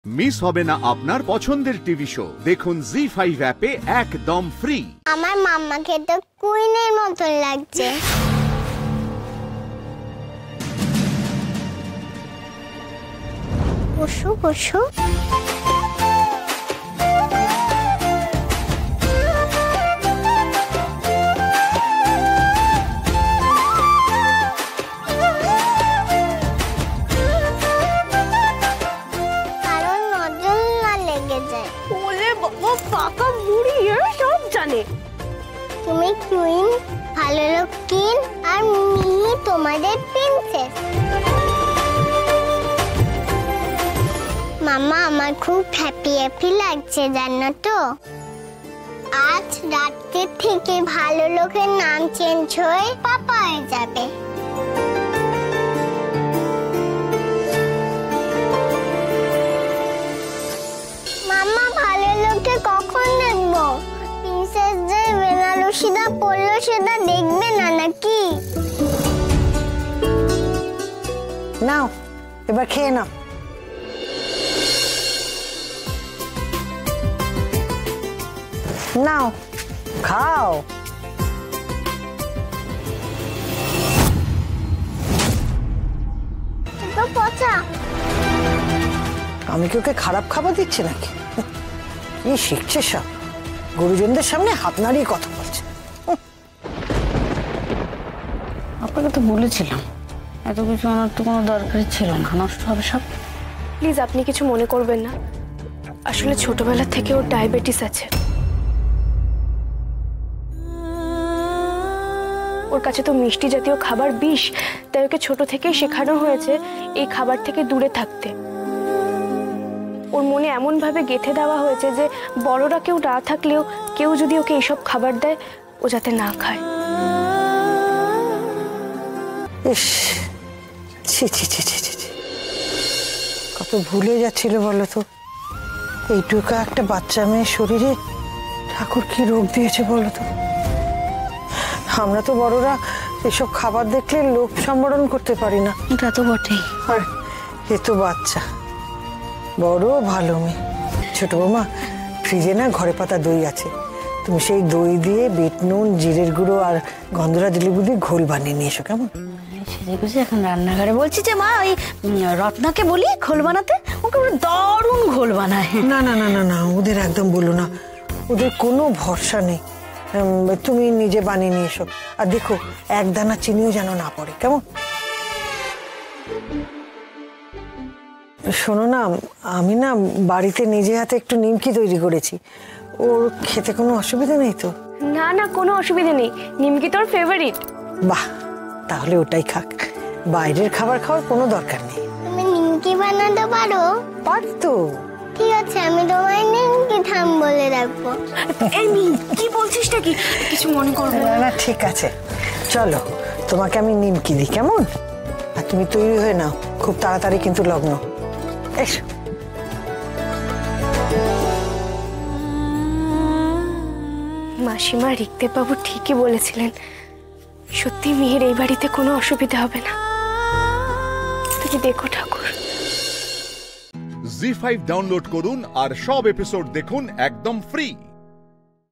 Miss হবে না আপনার পছন্দের টিভি শো। দেখুন জি5 অ্যাপে একদম ফ্রি। আমার মাম্মাকে তো কুইনের মতন লাগছে। বসো বসো। তুমি কুইন, ভালো লোক কিন, আর মিহি তোমাদের প্রিন্সেস। মামা আমার খুব হ্যাপি হ্যাপি লাগছে জানো তো। আজ রাতে থেকে ভালো লোকের নাম চেঞ্জ হয়ে পাপা হয়ে যাবে। মামা ভালো লোককে কখন দেখবো? প্রিন্সেস যে বেনারসিটা পড়লো সেটা দেখবে না নাকি? নাও এবার খেয়ে নাও। নাও খাও। তো পচা। আমি কি ওকে খারাপ খাবার দিচ্ছি নাকি? কি শিখছে সব, গুরুজনদের সামনে হাত নাড়িয়ে কথা বলছে। আপনাকে তো বলেছিলাম এত কিছু আনার তো কোনো দরকারই ছিল না, নষ্ট হবে সব। প্লিজ আপনি কিছু মনে করবেন না, আসলে ছোটবেলা থেকে ওর ডায়াবেটিস আছে। ওর কাছে তো মিষ্টি জাতীয় খাবার বিষ, তাই ওকে ছোট থেকেই শেখানো হয়েছে এই খাবার থেকে দূরে থাকতে। ওর মনে এমন ভাবে গেঁথে দেওয়া হয়েছে যে বড়রা কেউ না থাকলেও কেউ যদি ওকে এইসব খাবার দেয় ও যাতে না খায়। ইস, ছি ছি ছি ছি ছি, কত ভুলে যাচ্ছিল বলো তো। এইটুকু একটা বাচ্চা মেয়ের শরীরে ঠাকুর কি রোগ দিয়েছে বলো তো। আমরা তো বড়রা এসব খাবার দেখলে লোভ সম্বরণ করতে পারি না। এটা তো বটেই। আর এ তো বাচ্চা, বড় ভালো মেয়ে। ছোট বৌমা, ফ্রিজে না ঘরে পাতা দই আছে, তুমি সেই দই দিয়ে বিট নুন, জিরের গুঁড়ো আর গন্ধরাজ লেবু দিয়ে ঘোল বানিয়ে নিয়ে এসো, কেমন? সেজে গুজে এখন রান্নাঘরে বলছি যে মা ওই রত্নাকে বলি ঘোল বানাতে, ওকে দারুণ ঘোল বানায়। না না না না না, ওদের একদম বলো না, ওদের কোনো ভরসা নেই। তুমি নিজে বানিয়ে নিয়ে এসো, আর দেখো এক দানা চিনিও যেন না পড়ে, কেমন? শোনো না, আমি না বাড়িতে নিজে হাতে একটু নিমকি তৈরি করেছি, ওর খেতে কোনো অসুবিধা নেই তো? না না, কোনো অসুবিধা নেই, নিমকি তোর ফেভারিট। বাহ, তাহলে ওটাই খাক, বাইরের খাবার খাওয়ার কোনো দরকার নেই। তুমি নিমকি বানাতে পারো? পারতো। ঠিক আছে, আমি তোমায় নিমকি থাম বলে রাখবো। এই কি বলছিস নাকি? কিছু মনে করবে না না, ঠিক আছে, চলো তোমাকে আমি নিমকি দিই, কেমন? আর তুমি তৈরি হয়ে নাও, খুব তাড়াতাড়ি কিন্তু লগ্ন। এসো। মাসিমা রিক্তে বাবু ঠিকই বলেছিলেন, সত্যি মেয়ের এই বাড়িতে কোনো অসুবিধা হবে না। তুমি দেখো ঠাকুর। জি5 ডাউনলোড করুন আর সব এপিসোড দেখুন একদম ফ্রি।